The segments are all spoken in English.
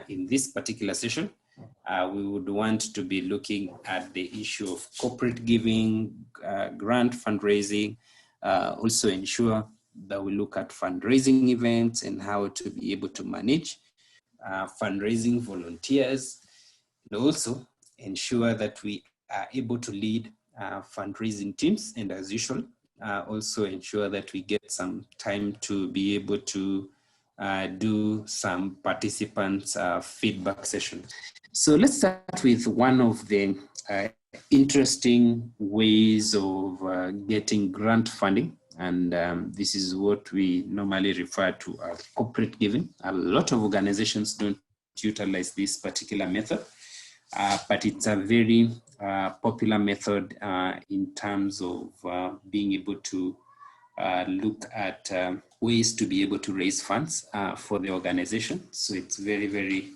in this particular session, we would want to be looking at the issue of corporate giving, grant fundraising, also ensure that we look at fundraising events and how to be able to manage fundraising volunteers, and also ensure that we are able to lead fundraising teams, and as usual, also ensure that we get some time to be able to do some participants feedback sessions. So let's start with one of the interesting ways of getting grant funding. And this is what we normally refer to as corporate giving. A lot of organizations don't utilize this particular method, but it's a very popular method in terms of being able to look at ways to be able to raise funds for the organization. So it's very, very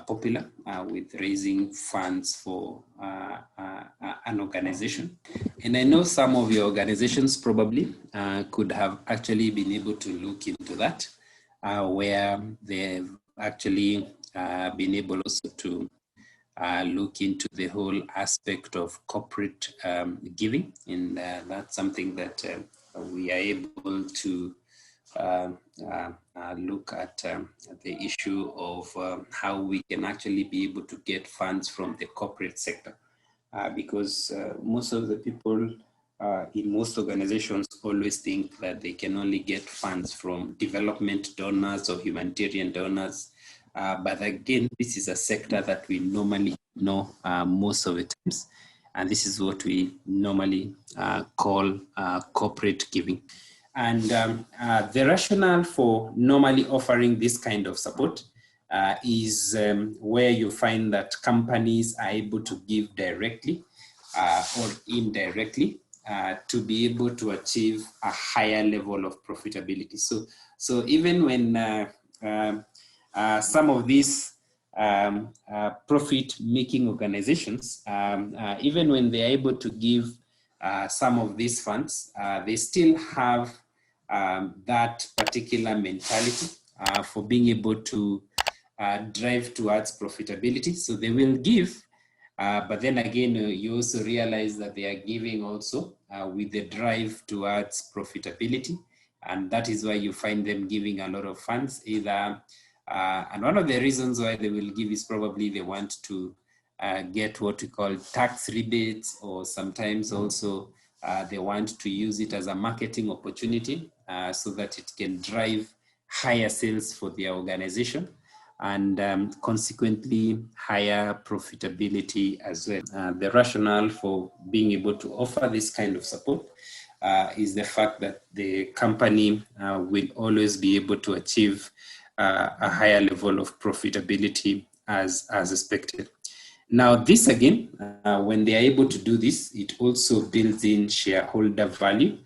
popular with raising funds for an organization. And I know some of your organizations probably could have actually been able to look into that, where they've actually been able also to look into the whole aspect of corporate giving. And that's something that we are able to look at the issue of how we can actually be able to get funds from the corporate sector. Because most of the people in most organizations always think that they can only get funds from development donors or humanitarian donors. But again, this is a sector that we normally know most of the times. And this is what we normally call corporate giving. And the rationale for normally offering this kind of support is where you find that companies are able to give directly or indirectly to be able to achieve a higher level of profitability. So even when some of these profit-making organizations, even when they're able to give some of these funds, they still have that particular mentality for being able to drive towards profitability. So they will give, but then again, you also realize that they are giving also with the drive towards profitability. And that is why you find them giving a lot of funds either. And one of the reasons why they will give is probably they want to get what we call tax rebates, or sometimes also they want to use it as a marketing opportunity so that it can drive higher sales for their organization and consequently higher profitability as well. The rationale for being able to offer this kind of support is the fact that the company will always be able to achieve a higher level of profitability as expected. Now, this again, when they are able to do this, it also builds in shareholder value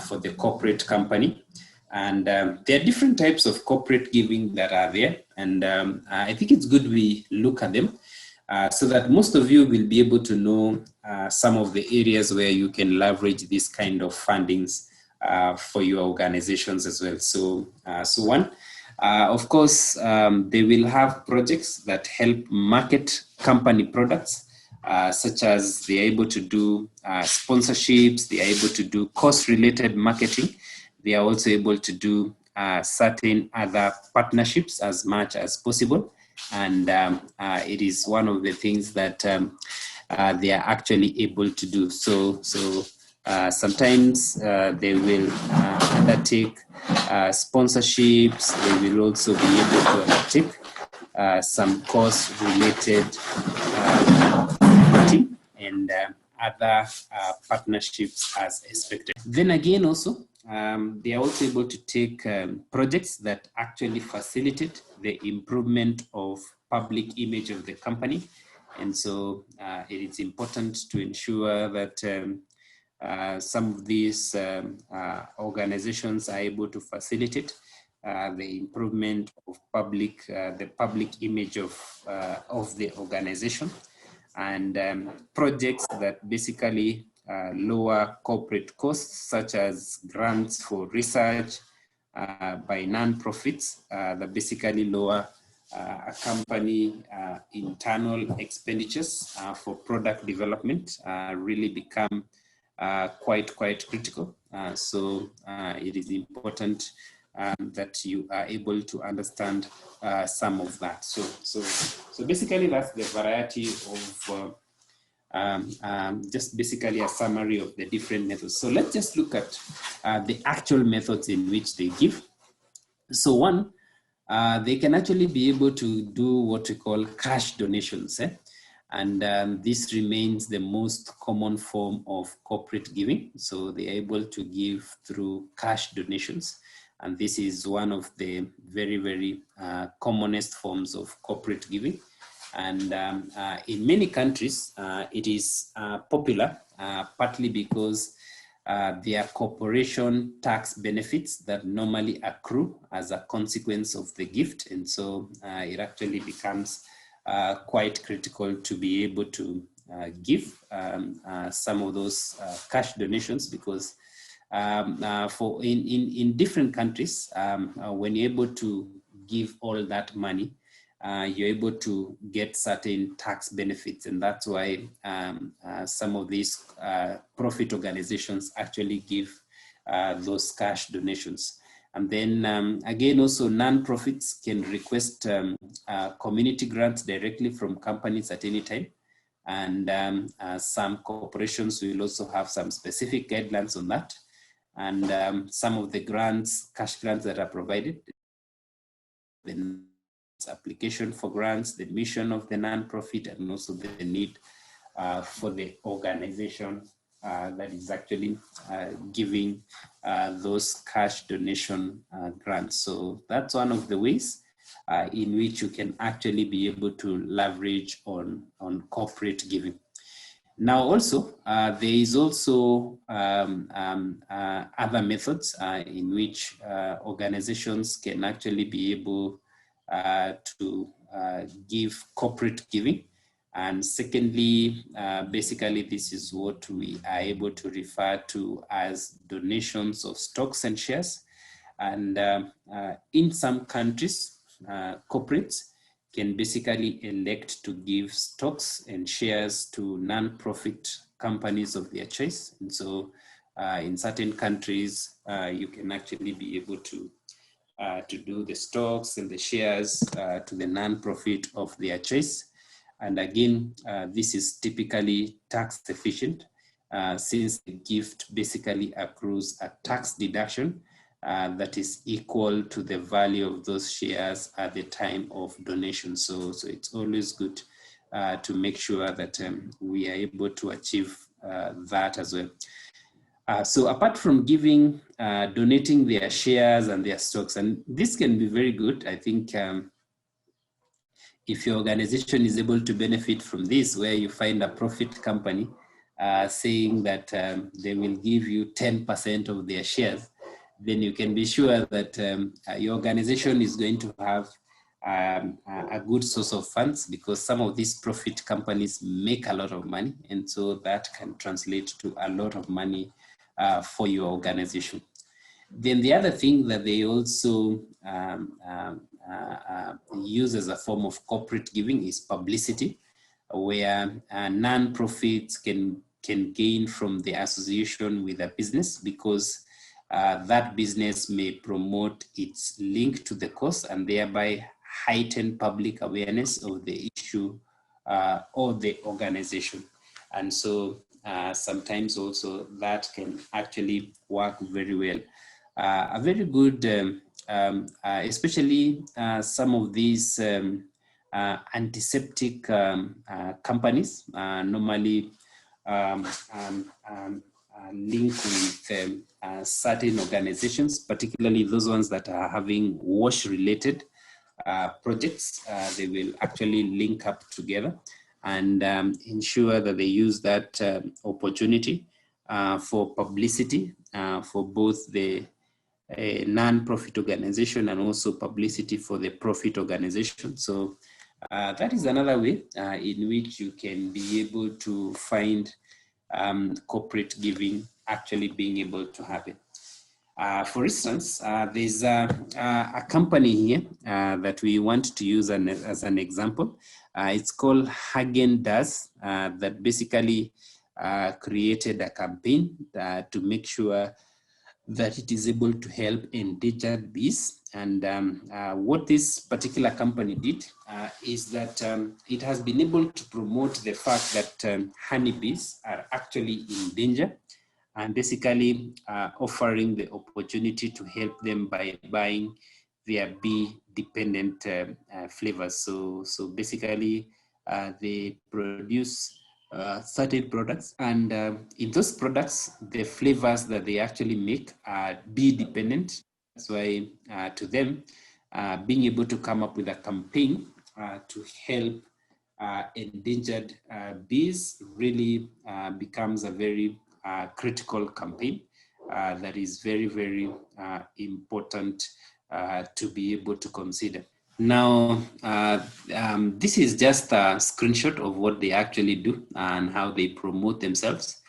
for the corporate company. And there are different types of corporate giving that are there. And I think it's good we look at them so that most of you will be able to know some of the areas where you can leverage this kind of fundings for your organizations as well. So one, of course, they will have projects that help market company products, such as they are able to do sponsorships, they are able to do cost-related marketing. They are also able to do certain other partnerships as much as possible. And it is one of the things that they are actually able to do. So sometimes they will undertake sponsorships. They will also be able to undertake some course-related marketing and other partnerships as expected. Then again, also, they are also able to take projects that actually facilitate the improvement of public image of the company. And so it is important to ensure that some of these organizations are able to facilitate the improvement of the public image of the organization, and projects that basically lower corporate costs, such as grants for research by non-profits that basically lower a company internal expenditures for product development really become quite critical. So it is important that you are able to understand some of that. So basically that's the variety of just basically a summary of the different methods. So let's just look at the actual methods in which they give. So one, they can actually be able to do what we call cash donations. And this remains the most common form of corporate giving. So they're able to give through cash donations. And this is one of the very commonest forms of corporate giving. And in many countries, it is popular, partly because there are corporation tax benefits that normally accrue as a consequence of the gift. And so it actually becomes quite critical to be able to give some of those cash donations, because for in different countries, when you're able to give all that money, you're able to get certain tax benefits. And that's why some of these profit organizations actually give those cash donations. And then again, also non-profits can request community grants directly from companies at any time. And some corporations will also have some specific guidelines on that. And some of the grants, cash grants that are provided, the application for grants, the mission of the non-profit, and also the need for the organization that is actually giving those cash donation grants. So that's one of the ways in which you can actually be able to leverage on corporate giving. Now also, there is also other methods in which organizations can actually be able to give corporate giving. And secondly, basically, this is what we are able to refer to as donations of stocks and shares. And in some countries, corporates can basically elect to give stocks and shares to non-profit companies of their choice. And so in certain countries, you can actually be able to do the stocks and the shares to the non-profit of their choice. And again, this is typically tax efficient since the gift basically accrues a tax deduction that is equal to the value of those shares at the time of donation. So it's always good to make sure that we are able to achieve that as well. So apart from giving, donating their shares and their stocks, and this can be very good. I think if your organization is able to benefit from this, where you find a profit company saying that they will give you 10% of their shares, then you can be sure that your organization is going to have a good source of funds, because some of these profit companies make a lot of money. And so that can translate to a lot of money for your organization. Then the other thing that they also use as a form of corporate giving is publicity, where non-profits can gain from the association with a business, because that business may promote its link to the cause and thereby heighten public awareness of the issue or the organization. And so sometimes also that can actually work very well. A very good, especially some of these antiseptic companies normally link with certain organizations, particularly those ones that are having wash-related projects. They will actually link up together and ensure that they use that opportunity for publicity for both the non-profit organization and also publicity for the profit organization. So that is another way in which you can be able to find corporate giving actually being able to happen. For instance, there's a company here that we want to use as an example. It's called Hagen-Dazs that basically created a campaign to make sure that it is able to help endangered bees. And what this particular company did is that it has been able to promote the fact that honeybees are actually in danger, and basically offering the opportunity to help them by buying their bee-dependent flavors. So basically, they produce certain products, and in those products, the flavors that they actually make are bee-dependent. That's why to them, being able to come up with a campaign to help endangered bees really becomes a very critical campaign that is very, very important to be able to consider. Now, this is just a screenshot of what they actually do and how they promote themselves.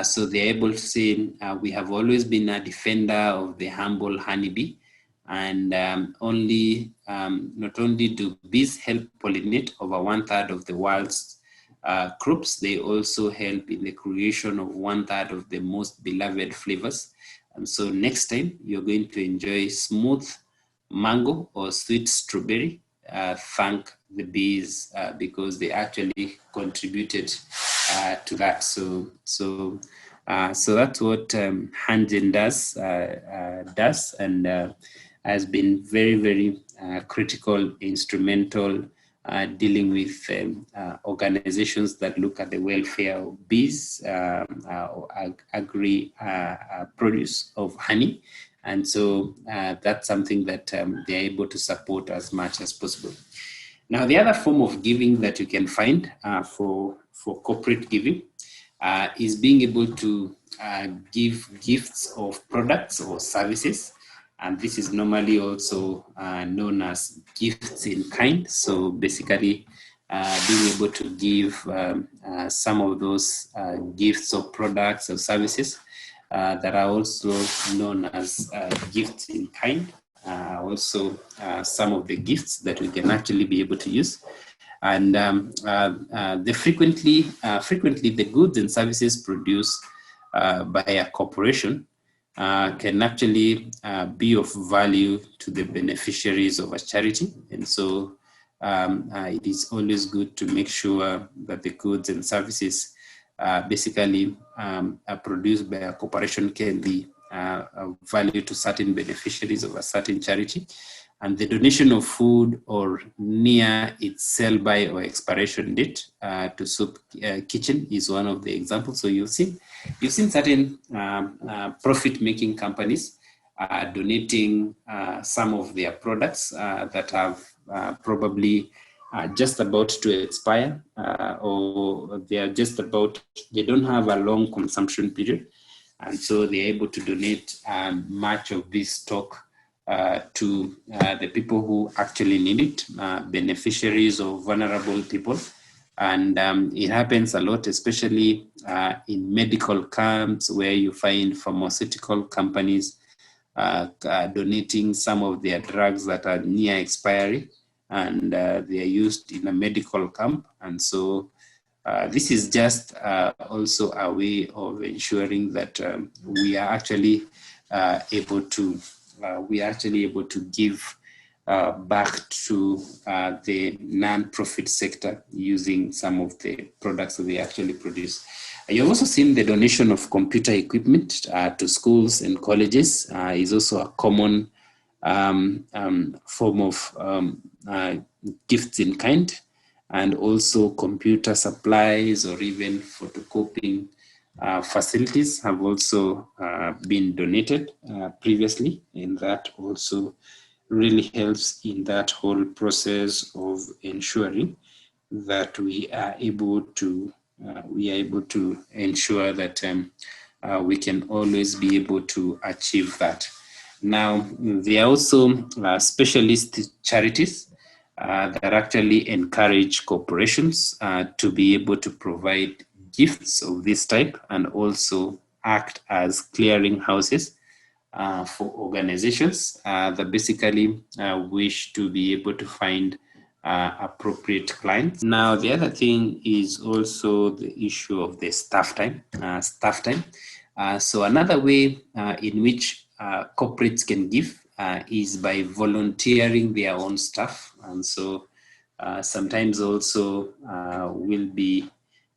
So they're able to say, we have always been a defender of the humble honeybee, and not only do bees help pollinate over 1/3 of the world's crops, they also help in the creation of 1/3 of the most beloved flavors. And so next time you're going to enjoy smooth mango or sweet strawberry, thank the bees because they actually contributed to that. So that's what Hagen-Dazs does, and has been very, very critical, instrumental, dealing with organizations that look at the welfare of bees, agri produce of honey. And so that's something that they're able to support as much as possible. Now, the other form of giving that you can find for corporate giving is being able to give gifts of products or services. And this is normally also known as gifts in kind. So basically, being able to give some of those gifts of products or services that are also known as gifts in kind. Also, some of the gifts that we can actually be able to use. And frequently the goods and services produced by a corporation can actually be of value to the beneficiaries of a charity. And so it is always good to make sure that the goods and services basically produced by a corporation can be of value to certain beneficiaries of a certain charity. And the donation of food or near its sell-by or expiration date to Soup Kitchen is one of the examples. So you've seen certain profit-making companies donating some of their products that have probably just about to expire, or they don't have a long consumption period, and so they're able to donate much of this stock to the people who actually need it, beneficiaries or vulnerable people. And it happens a lot, especially in medical camps, where you find pharmaceutical companies donating some of their drugs that are near expiry, and they are used in a medical camp. And so this is just also a way of ensuring that we are actually able to give back to the non-profit sector using some of the products that they actually produce. You've also seen the donation of computer equipment to schools and colleges is also a common form of gifts in kind, and also computer supplies or even photocopying facilities have also been donated previously, and that also really helps in that whole process of ensuring that we are able to ensure that we can always be able to achieve that. Now, there are also specialist charities that actually encourage corporations to be able to provide gifts of this type, and also act as clearing houses for organizations that basically wish to be able to find appropriate clients. Now, the other thing is also the issue of the staff time. So another way in which corporates can give is by volunteering their own staff. And so sometimes also we'll be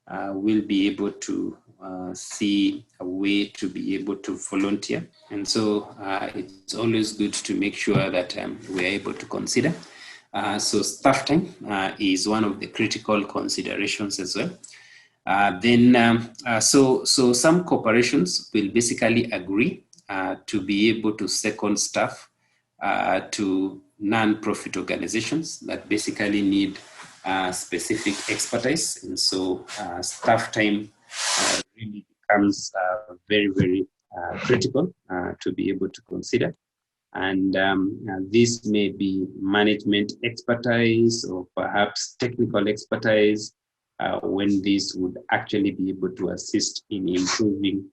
able to see a way to be able to volunteer. And so it's always good to make sure that we're able to consider. So staff time is one of the critical considerations as well. So some corporations will basically agree to be able to second staff to non-profit organizations that basically need specific expertise. And so staff time really becomes very, very critical to be able to consider. And this may be management expertise or perhaps technical expertise when this would actually be able to assist in improving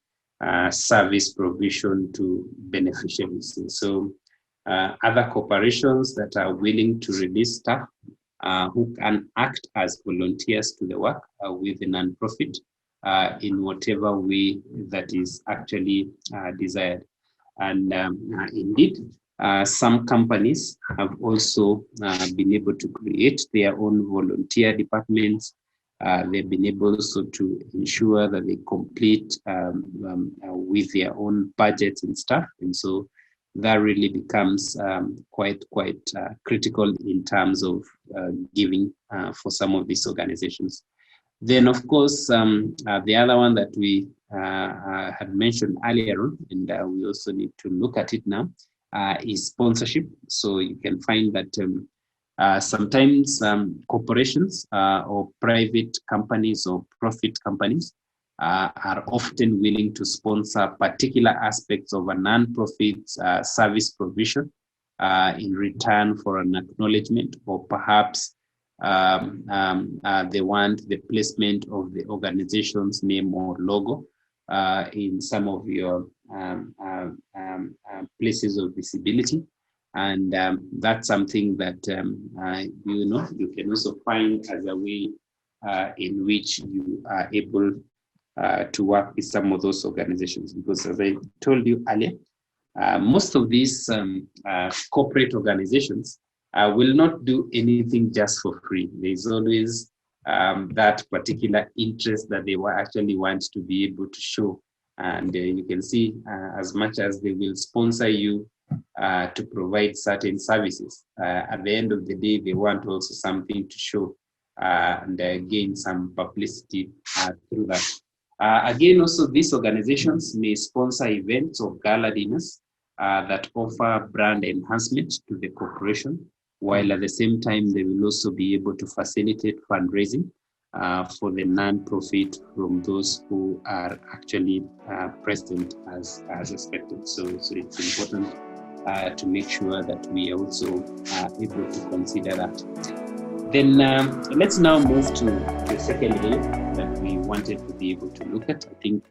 service provision to beneficiaries. And so other corporations that are willing to release staff who can act as volunteers to the work with the nonprofit in whatever way that is actually desired. And indeed, some companies have also been able to create their own volunteer departments. They've been able also to ensure that they complete with their own budgets and stuff. And so that really becomes quite critical in terms of giving for some of these organizations. Then, of course, the other one that we had mentioned earlier on, and we also need to look at it now, is sponsorship. So you can find that sometimes corporations or private companies or profit companies are often willing to sponsor particular aspects of a non-profit service provision in return for an acknowledgement, or perhaps they want the placement of the organization's name or logo in some of your places of visibility. And that's something that, you can also find as a way in which you are able to work with some of those organizations. Because as I told you earlier, most of these corporate organizations will not do anything just for free. There's always that particular interest that they actually want to be able to show. And you can see as much as they will sponsor you to provide certain services, at the end of the day, they want also something to show and gain some publicity through that. Again, also these organizations may sponsor events or gala dinners that offer brand enhancement to the corporation, while at the same time, they will also be able to facilitate fundraising for the non-profit from those who are actually present as expected. So it's important to make sure that we are also able to consider that. Then let's now move to the second area that we wanted to be able to look at. I think